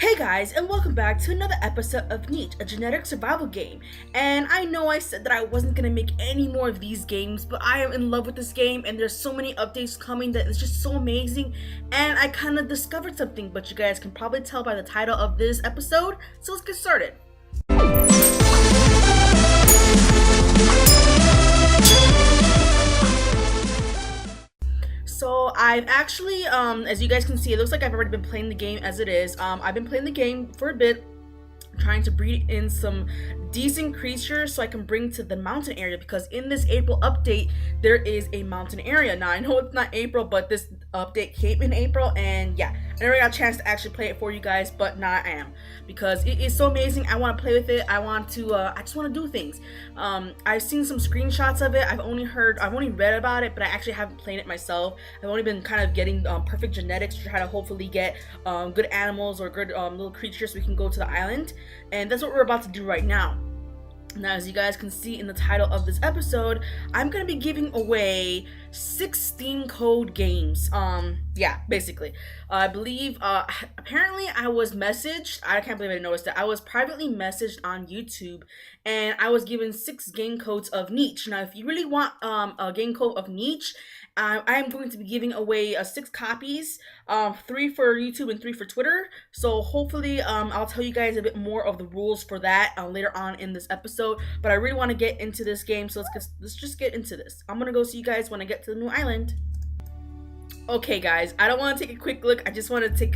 Hey guys, and welcome back to another episode of Neat, a genetic survival game. And I know I said that I wasn't gonna make any more of these games, but I am in love with this game, and there's so many updates coming that it's just so amazing. And I kind of discovered something, but you guys can probably tell by the title of this episode, so let's get started. So I've actually, as you guys can see, it looks like I've already been playing the game as it is. I've been playing the game for a bit, trying to breed in some decent creatures so I can bring to the mountain area, because in this April update there is a mountain area. Now I know it's not April, but this update came in April, and yeah, I never got a chance to actually play it for you guys, but now I am, because it is so amazing. I want to play with it. I just want to do things. I've seen some screenshots of it. I've only read about it, but I actually haven't played it myself. I've only been kind of getting perfect genetics to try to hopefully get good animals or good little creatures so we can go to the island, and that's what we're about to do right now. Now, as you guys can see in the title of this episode, I'm going to be giving away 6 Steam code games. Yeah, basically. I believe, apparently I was messaged, I can't believe I noticed that, I was privately messaged on YouTube, and I was given 6 game codes of Niche. Now, if you really want a game code of Niche, I am going to be giving away 6 copies, 3 for YouTube and 3 for Twitter. So hopefully I'll tell you guys a bit more of the rules for that later on in this episode. But I really want to get into this game, so let's just get into this. I'm gonna go see you guys when I get to the new island. Okay guys, I don't want to take a quick look. I just want to take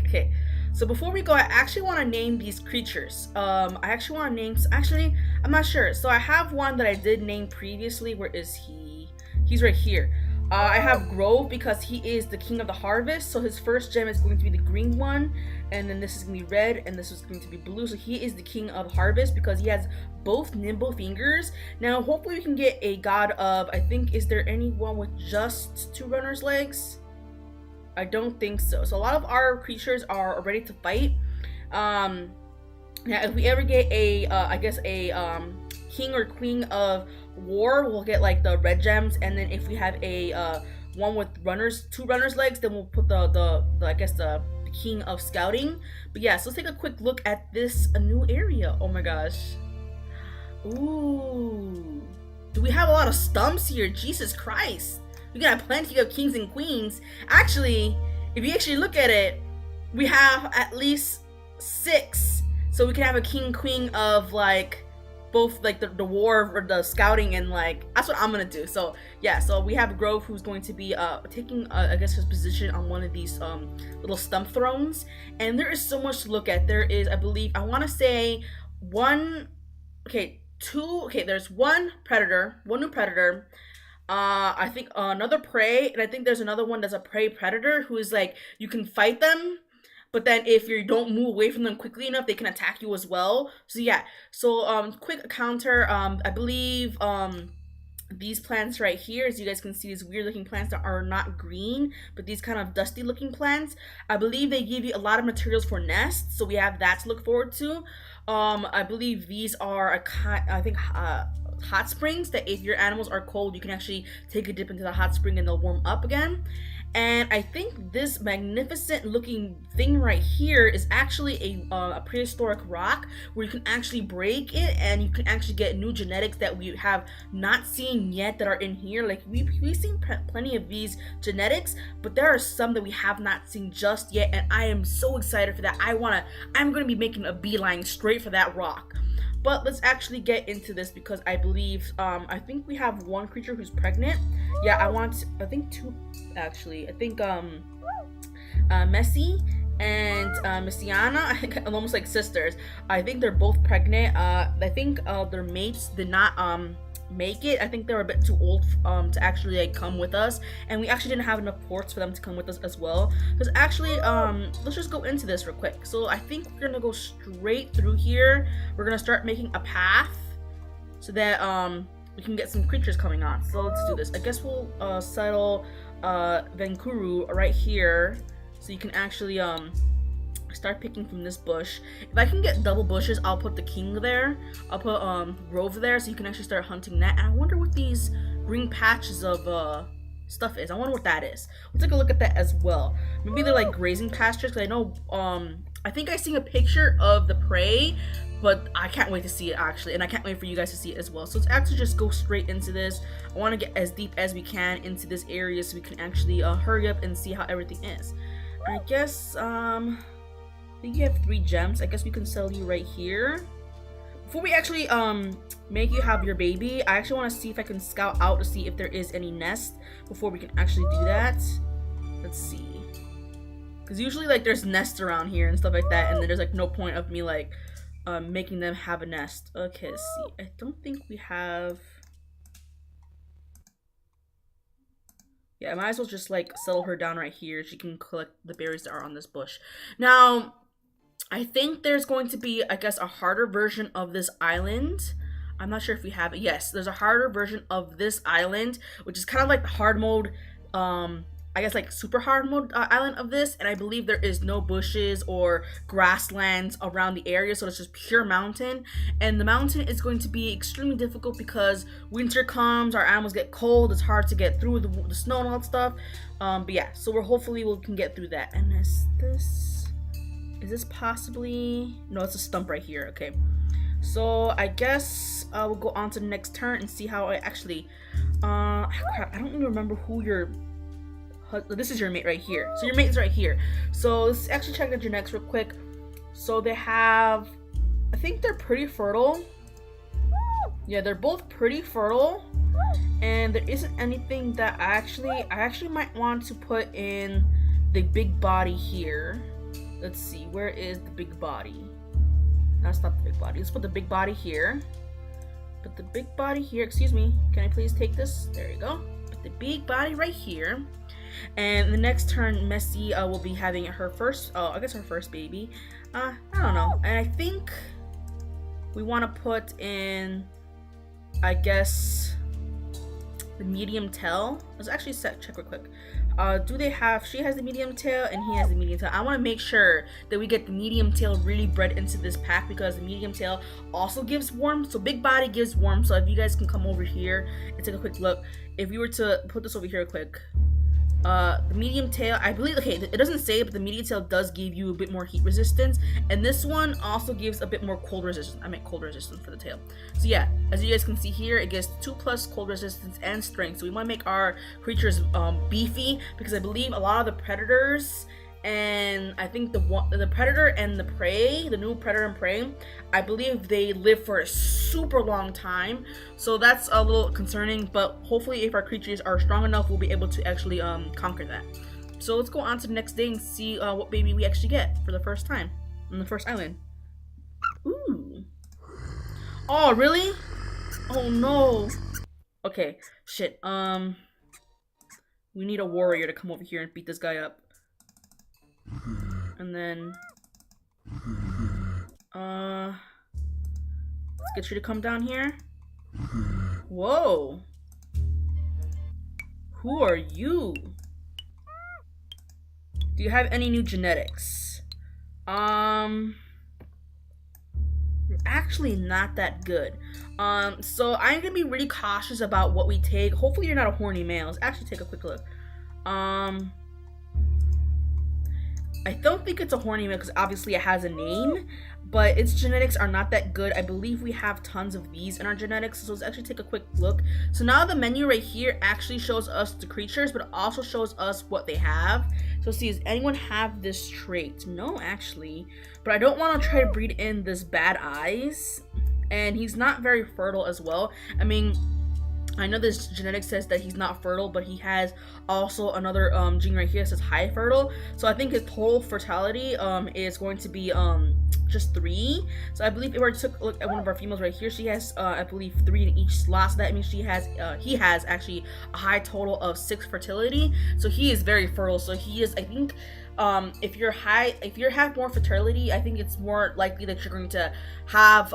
So before we go, I actually want to name these creatures. I'm not sure. So I have one that I did name previously. Where is he? He's right here. I have Grove because he is the king of the harvest, so his first gem is going to be the green one, and then this is going to be red, and this is going to be blue. So he is the king of harvest because he has both nimble fingers. Now hopefully we can get a god of, I think, is there anyone with just 2 runners legs? I don't think so. So a lot of our creatures are ready to fight. Now if we ever get a king or queen of war, we'll get like the red gems, and then if we have a one with 2 runners legs, then we'll put the king of scouting. But yeah, so let's take a quick look at this new area. Oh my gosh. Ooh, do we have a lot of stumps here? Jesus Christ, we got plenty of kings and queens. Actually, if you actually look at it, we have at least 6, so we can have a king queen of like both like the war or the scouting, and like that's what I'm gonna do. So yeah, so we have Grove, who's going to be taking I guess his position on one of these little stump thrones, and there is so much to look at. There is, I believe, I want to say there's one new predator, I think another prey, and I think there's another one that's a prey predator who is like, you can fight them, but then if you don't move away from them quickly enough, they can attack you as well. So yeah, so quick counter, I believe these plants right here, as you guys can see, these weird looking plants that are not green, but these kind of dusty looking plants, I believe they give you a lot of materials for nests, so we have that to look forward to. I believe these are hot springs, that if your animals are cold, you can actually take a dip into the hot spring and they'll warm up again. And I think this magnificent looking thing right here is actually a prehistoric rock where you can actually break it and you can actually get new genetics that we have not seen yet that are in here. Like we've seen plenty of these genetics, but there are some that we have not seen just yet, and I am so excited for that. I'm gonna be making a beeline straight for that rock. But let's actually get into this, because I believe I think we have one creature who's pregnant. Yeah, I think 2 actually. I think Messi and Messiana, I think almost like sisters. I think they're both pregnant. I think their mates did not make it. I think they were a bit too old to actually like come with us, and we actually didn't have enough ports for them to come with us as well. Because actually let's just go into this real quick. So I think we're gonna go straight through here. We're gonna start making a path so that we can get some creatures coming on. So let's do this. I guess we'll settle Vankuru right here, so you can actually start picking from this bush. If I can get double bushes, I'll put the king there. I'll put Grove there, so you can actually start hunting that. And I wonder what these green patches of stuff is. I wonder what that is. We'll take a look at that as well. Maybe they're like grazing pastures, because I know I think I seen a picture of the prey, but I can't wait to see it actually, and I can't wait for you guys to see it as well. So let's actually just go straight into this. I want to get as deep as we can into this area so we can actually hurry up and see how everything is. I guess I think you have 3 gems. I guess we can sell you right here. Before we actually make you have your baby, I actually want to see if I can scout out to see if there is any nest before we can actually do that. Let's see. Because usually like there's nests around here and stuff like that, and then there's like no point of me like making them have a nest. Okay, let's see. I don't think we have. Yeah, I might as well just like settle her down right here. She can collect the berries that are on this bush. Now, I think there's going to be, I guess, a harder version of this island. I'm not sure if we have it. Yes, there's a harder version of this island, which is kind of like the hard mode, I guess like super hard mode island of this. And I believe there is no bushes or grasslands around the area, so it's just pure mountain. And the mountain is going to be extremely difficult because winter comes, our animals get cold, it's hard to get through the snow and all that stuff. But yeah, so hopefully we can get through that. And is this possibly, no, it's a stump right here. Okay, so I guess we'll go on to the next turn and see how I actually crap, I don't even remember who your this is your mate right here. So your mate is right here. So let's actually check the genetics real quick. So they have, I think they're pretty fertile. Yeah, they're both pretty fertile, and there isn't anything that I actually might want to put in the big body here. Let's see, where is the big body? That's not the big body. Let's put the big body here. Put the big body here. Excuse me. Can I please take this? There you go. Put the big body right here. And the next turn, Messi will be having her first, I guess her first baby. I don't know. And I think we want to put in, I guess, the medium tail. Let's actually check real quick. Do they have, she has the medium tail and he has the medium tail. I want to make sure that we get the medium tail really bred into this pack, because the medium tail also gives warmth. So big body gives warmth. So if you guys can come over here and take a quick look. If we were to put this over here quick, the medium tail, I believe, okay, it doesn't say, but the medium tail does give you a bit more heat resistance, and this one also gives a bit more cold resistance. I meant cold resistance for the tail. So yeah, as you guys can see here, it gets 2+ cold resistance and strength. So we want to make our creatures beefy, because I believe a lot of the predators, and I think the predator and the prey, the new predator and prey, I believe they live for a super long time. So that's a little concerning, but hopefully if our creatures are strong enough, we'll be able to actually conquer that. So let's go on to the next day and see what baby we actually get for the first time on the first island. Ooh. Oh, really? Oh no. Okay, shit. We need a warrior to come over here and beat this guy up. And then let's get you to come down here. Whoa, who are you? Do you have any new genetics? You're actually not that good. So I'm gonna be really cautious about what we take. Hopefully you're not a horny male. Let's actually take a quick look. I don't think it's a horny male because obviously it has a name, but its genetics are not that good. I believe we have tons of these in our genetics, so let's actually take a quick look. So now the menu right here actually shows us the creatures, but it also shows us what they have. So see, does anyone have this trait? No, actually, but I don't want to try to breed in this bad eyes, and he's not very fertile as well. I mean, I know this genetic says that he's not fertile, but he has also another gene right here that says high fertile. So I think his total fertility is going to be just 3. So I believe if we took a look at one of our females right here, she has I believe 3 in each slot. So that means he has actually a high total of 6 fertility. So he is very fertile. So he is, I think, if you have more fertility, I think it's more likely that you're going to have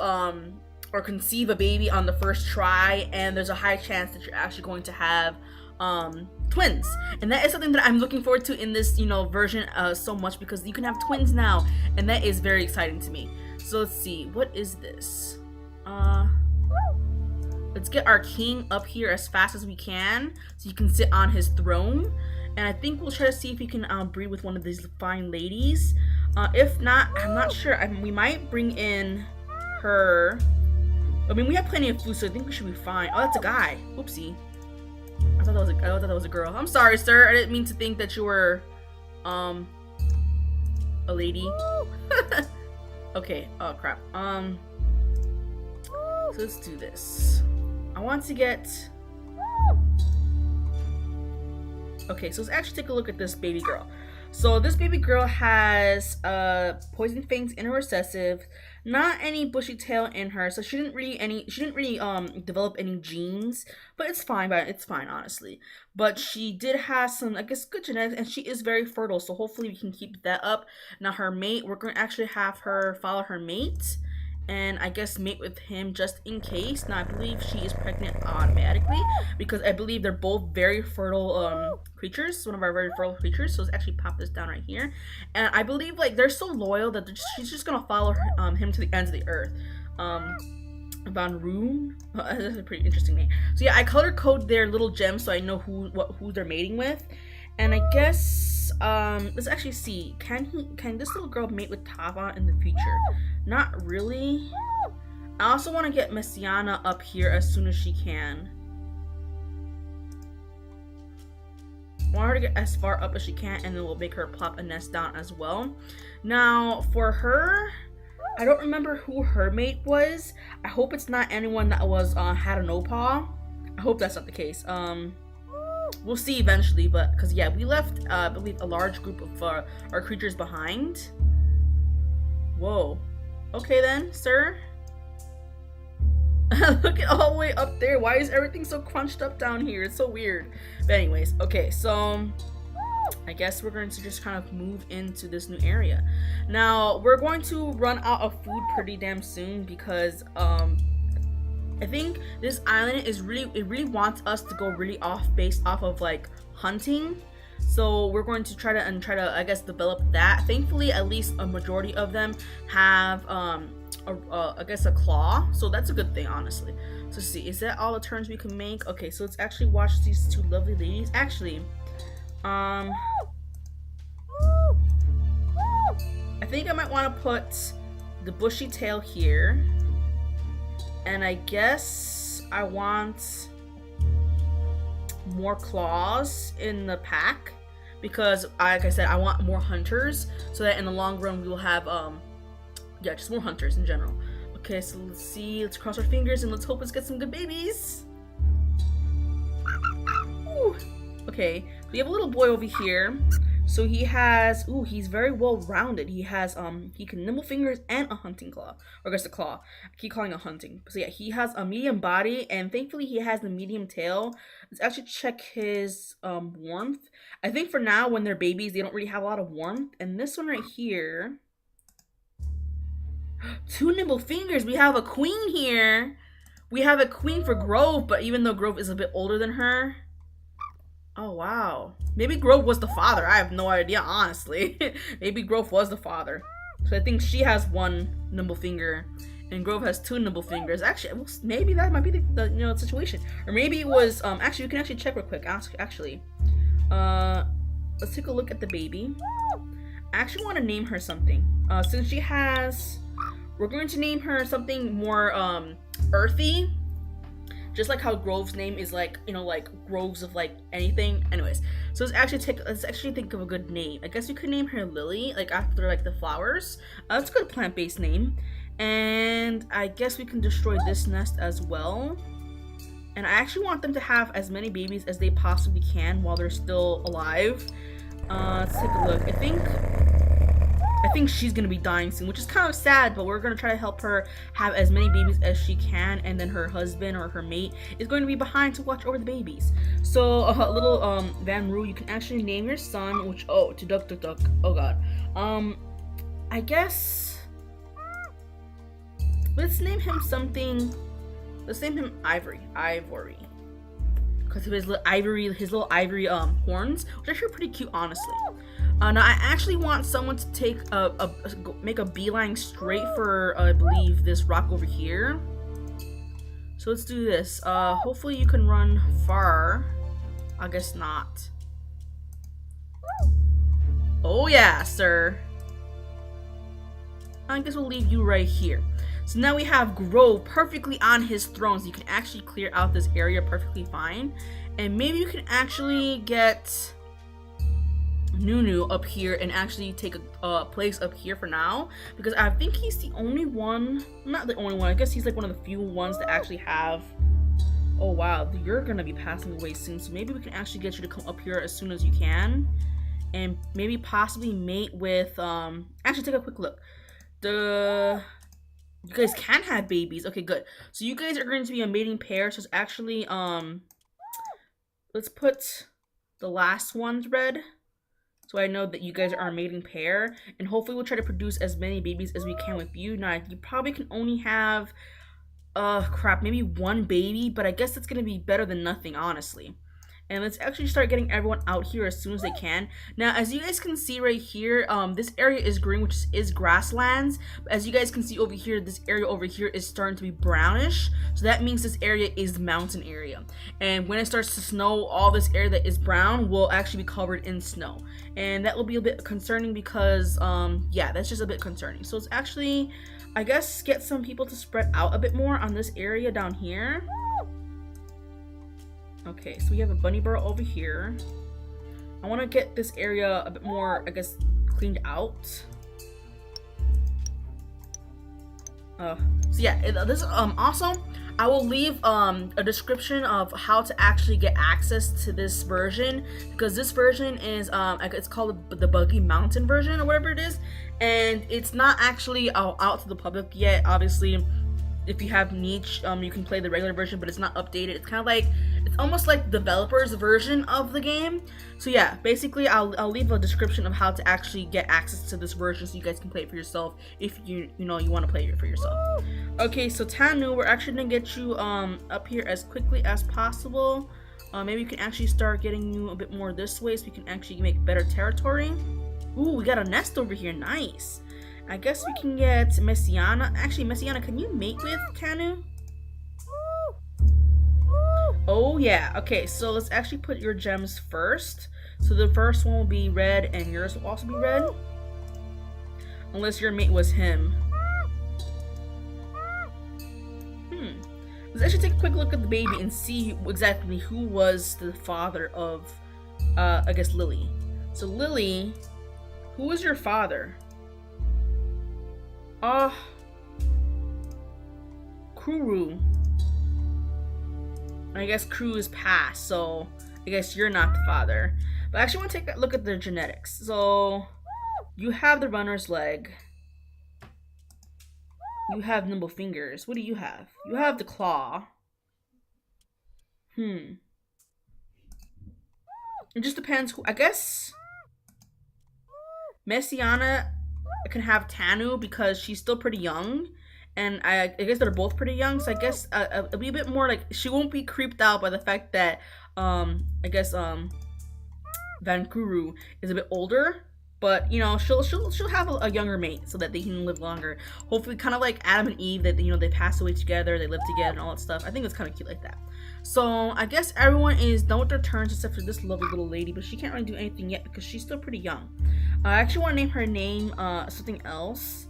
or conceive a baby on the first try, and there's a high chance that you're actually going to have twins. And that is something that I'm looking forward to in this, version so much, because you can have twins now, and that is very exciting to me. So let's see, what is this? Let's get our king up here as fast as we can so he can sit on his throne. And I think we'll try to see if we can breed with one of these fine ladies. If not, I'm not sure. We might bring in her. I mean, we have plenty of food, so I think we should be fine. Oh, that's a guy. Oopsie. I thought that was a girl. I'm sorry, sir. I didn't mean to think that you were, a lady. Okay. Oh crap. So let's do this. I want to get. Okay, so let's actually take a look at this baby girl. So this baby girl has poison fangs in her recessive, not any bushy tail in her, so she didn't really develop any genes, but it's fine honestly. But she did have some, I guess, good genetics, and she is very fertile, so hopefully we can keep that up. Now her mate, we're going to actually have her follow her mate, and I guess mate with him just in case. Now I believe she is pregnant automatically because I believe they're both very fertile creatures, one of our very fertile creatures. So let's actually pop this down right here, and I believe like they're so loyal that she's just gonna follow him to the ends of the earth. Van Roon, that's a pretty interesting name. So yeah, I color code their little gems so I know who they're mating with. And I guess let's actually see. Can this little girl mate with Tava in the future? Not really. I also want to get Messiana up here as soon as she can. I want her to get as far up as she can, and then we'll make her plop a nest down as well. Now for her, I don't remember who her mate was. I hope it's not anyone that was had an opaw. I hope that's not the case. We'll see eventually, but because yeah, we left I believe a large group of our creatures behind. Whoa. Okay then, sir. Look at all the way up there. Why is everything so crunched up down here? It's so weird. But anyways, okay, so I guess we're going to just kind of move into this new area. Now we're going to run out of food pretty damn soon because I think this island is really wants us to go really based off of like hunting. So we're going to try to I guess develop that. Thankfully, at least a majority of them have I guess a claw, so that's a good thing honestly. So let's see, is that all the turns we can make? Okay, so let's actually watch these two lovely ladies. Actually, I think I might want to put the bushy tail here. And I guess I want more claws in the pack because, like I said, I want more hunters so that in the long run we will have, yeah, just more hunters in general. Okay, so let's see. Let's cross our fingers and let's hope let's get some good babies. Woo. Okay, we have a little boy over here. So he has, he's very well rounded. He has, he can nimble fingers and a hunting claw, or I guess a claw. I keep calling it hunting. So yeah, he has a medium body, and thankfully he has the medium tail. Let's actually check his warmth. I think for now, when they're babies, they don't really have a lot of warmth. And this one right here, 2 nimble fingers. We have a queen here. We have a queen for Grove, but even though Grove is a bit older than her. Oh, wow. Maybe Grove was the father. I have no idea, honestly. Maybe Grove was the father. So I think she has 1 nimble finger, and Grove has 2 nimble fingers. Actually, maybe that might be the situation. Or maybe it was, actually, we can actually check real quick. Actually, let's take a look at the baby. I actually want to name her something. Since she has, we're going to name her something more, earthy. Just like how Grove's name is like, like groves of like anything. Anyways, so let's actually think of a good name. I guess we could name her Lily, like after like the flowers. That's a good plant-based name. And I guess we can destroy this nest as well. And I actually want them to have as many babies as they possibly can while they're still alive. Let's take a look. I think she's gonna be dying soon, which is kind of sad, but we're gonna try to help her have as many babies as she can, and then her husband or her mate is going to be behind to watch over the babies. So little Van Roo, you can actually name your son, which to Duck Duck Duck. Oh god. I guess let's name him something. Let's name him Ivory. Because of his little ivory horns, which are actually pretty cute, honestly. Now I actually want someone to take make a beeline straight for I believe this rock over here. So let's do this. Hopefully you can run far. I guess not. Oh yeah, sir. I guess we'll leave you right here. So now we have Grove perfectly on his throne, so you can actually clear out this area perfectly fine. And maybe you can actually get Nunu up here and actually take a place up here for now, because I think he's the only one, not the only one, I guess he's like one of the few ones that actually have. Oh wow, you're gonna be passing away soon, so maybe we can actually get you to come up here as soon as you can, and maybe possibly mate with actually take a quick look. You guys can have babies. Okay, good. So you guys are going to be a mating pair. So it's actually let's put the last ones red, so I know that you guys are a mating pair, and hopefully we'll try to produce as many babies as we can with you. Now you probably can only have crap, maybe one baby, but I guess that's gonna be better than nothing, honestly. And let's actually start getting everyone out here as soon as they can. Now, as you guys can see right here, this area is green, which is grasslands. But as you guys can see over here, this area over here is starting to be brownish. So that means this area is the mountain area. And when it starts to snow, all this area that is brown will actually be covered in snow. And that will be a bit concerning because, yeah, that's just a bit concerning. So it's actually, I guess, get some people to spread out a bit more on this area down here. Okay, so we have a bunny burrow over here. I want to get this area a bit more, I guess, cleaned out. So yeah, this also I will leave a description of how to actually get access to this version, because this version is it's called the Buggy Mountain version or whatever it is, and it's not actually out to the public yet. Obviously, if you have niche, you can play the regular version, but it's not updated. It's kind of like, it's almost like the developer's version of the game. So yeah, basically I'll leave a description of how to actually get access to this version so you guys can play it for yourself if you want to play it for yourself. Okay, so Tanu, we're actually gonna get you up here as quickly as possible. Maybe we can actually start getting you a bit more this way so we can actually make better territory. Ooh, we got a nest over here, nice. I guess we can get Messiana. Actually, Messiana, can you mate with Tanu? Oh yeah, okay, so let's actually put your gems first. So the first one will be red and yours will also be red. Unless your mate was him. Let's actually take a quick look at the baby and see exactly who was the father of, I guess, Lily. So Lily, who was your father? Kuru. I guess Kuru is passed, so I guess you're not the father. But I actually want to take a look at their genetics. So you have the runner's leg. You have nimble fingers. What do you have? You have the claw. It just depends who, I guess Messiana can have Tanu because she's still pretty young, and I guess they're both pretty young, so I guess it'll be a bit more like she won't be creeped out by the fact that I guess Vankuru is a bit older, but you know she'll have a younger mate so that they can live longer. Hopefully, kind of like Adam and Eve, that they pass away together, they live together, and all that stuff. I think it's kind of cute like that. So I guess everyone is done with their turns except for this lovely little lady, but she can't really do anything yet because she's still pretty young. I actually want to name her name something else.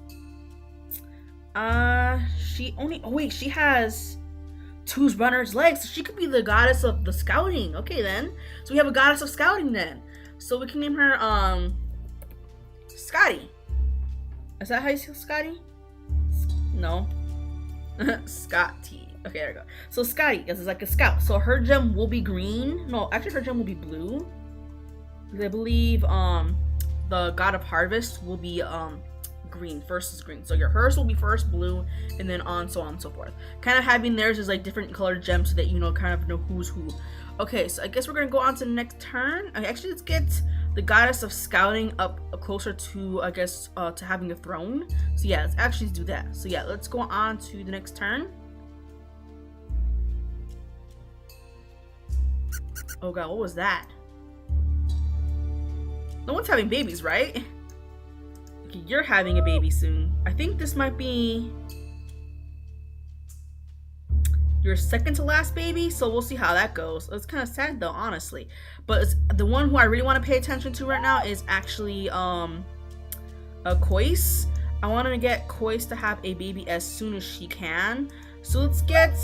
She only, oh wait, she has 2 runner's legs, so she could be the goddess of the scouting. Okay then, so we have a goddess of scouting then. So we can name her Scotty. Is that how you say Scotty? No. Scotty. Okay, there we go. So Scotty is like a scout. So her gem will be green. No, actually her gem will be blue. I believe the god of harvest will be green. First is green. So hers will be first blue, and then so on and so forth. Kind of having theirs is like different colored gems so that kind of know who's who. Okay, so I guess we're gonna go on to the next turn. Okay, actually, let's get the goddess of scouting up closer to, I guess, to having a throne. So yeah, let's actually do that. So yeah, let's go on to the next turn. Oh god, what was that? No one's having babies, right? Okay, you're having a baby soon. I think this might be your second to last baby, so we'll see how that goes. It's kind of sad though, honestly. But the one who I really want to pay attention to right now is actually Kois. I want to get Kois to have a baby as soon as she can. So let's get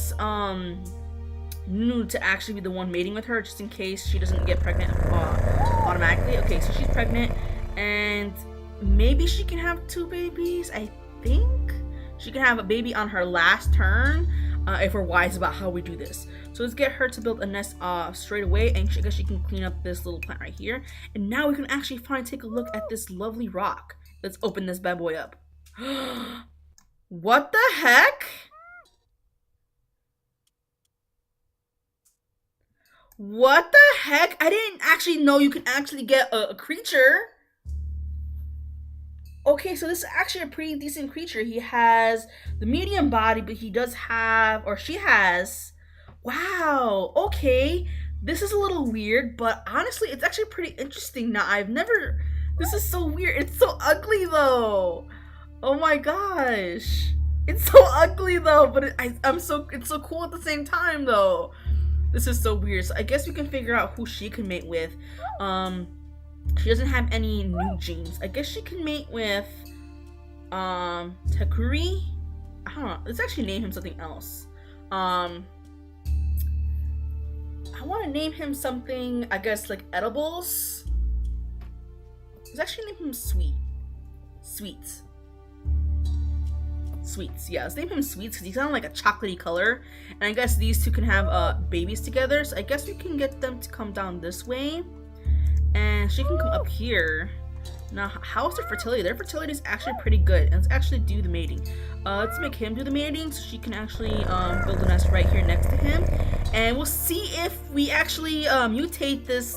Nunu to actually be the one mating with her, just in case she doesn't get pregnant automatically. Okay, so she's pregnant, and maybe she can have 2 babies. I think she can have a baby on her last turn, if we're wise about how we do this. So let's get her to build a nest straight away, and I guess she can clean up this little plant right here. And now we can actually finally take a look at this lovely rock. Let's open this bad boy up. What the heck? What the heck? I didn't actually know you can actually get a creature. Okay, so this is actually a pretty decent creature. He has the medium body, but he does have, or she has, wow, okay. This is a little weird, but honestly, it's actually pretty interesting. Now, this is so weird. It's so ugly though. Oh my gosh. It's so ugly though, but it's so cool at the same time though. This is so weird. So I guess we can figure out who she can mate with. She doesn't have any new genes. I guess she can mate with Takuri. I don't know. Let's actually name him something else. I want to name him something, I guess, like edibles. Let's actually name him Sweets. Yeah, let's name him Sweets because he's kind of like a chocolatey color. And I guess these two can have babies together. So I guess we can get them to come down this way. And she can come up here. Now, how's their fertility? Their fertility is actually pretty good. And let's actually do the mating. Let's make him do the mating so she can actually build a nest right here next to him. And we'll see if we actually mutate this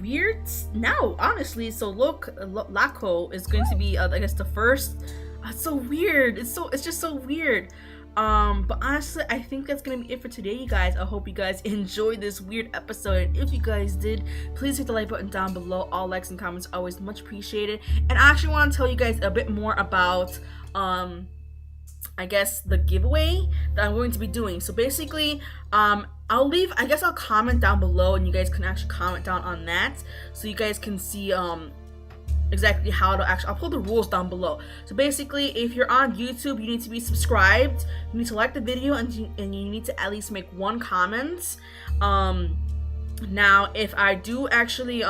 weird. Now, honestly, so look, Laco is going to be, I guess, the first. It's so weird. It's just so weird. But honestly, I think that's gonna be it for today, you guys. I hope you guys enjoyed this weird episode. And if you guys did, please hit the like button down below. All likes and comments are always much appreciated. And I actually want to tell you guys a bit more about I guess the giveaway that I'm going to be doing. So basically, I'll comment down below, and you guys can actually comment down on that, so you guys can see exactly how to I'll put the rules down below. So basically, if you're on YouTube, you need to be subscribed, you need to like the video, and you need to at least make 1 comment. Now, if I do actually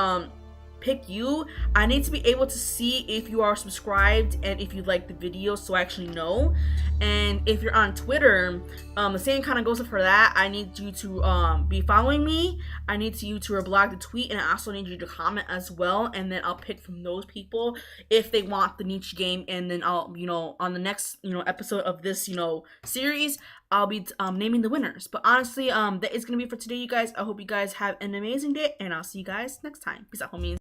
pick you, I need to be able to see if you are subscribed and if you like the video, so I actually know. And if you're on Twitter, the same kind of goes for that. I need you to be following me. I need you to reblog the tweet, and I also need you to comment as well. And then I'll pick from those people if they want the niche game, and then I'll, on the next, episode of this, series, I'll be naming the winners. But honestly, that is gonna be for today, you guys. I hope you guys have an amazing day, and I'll see you guys next time. Peace out, homies.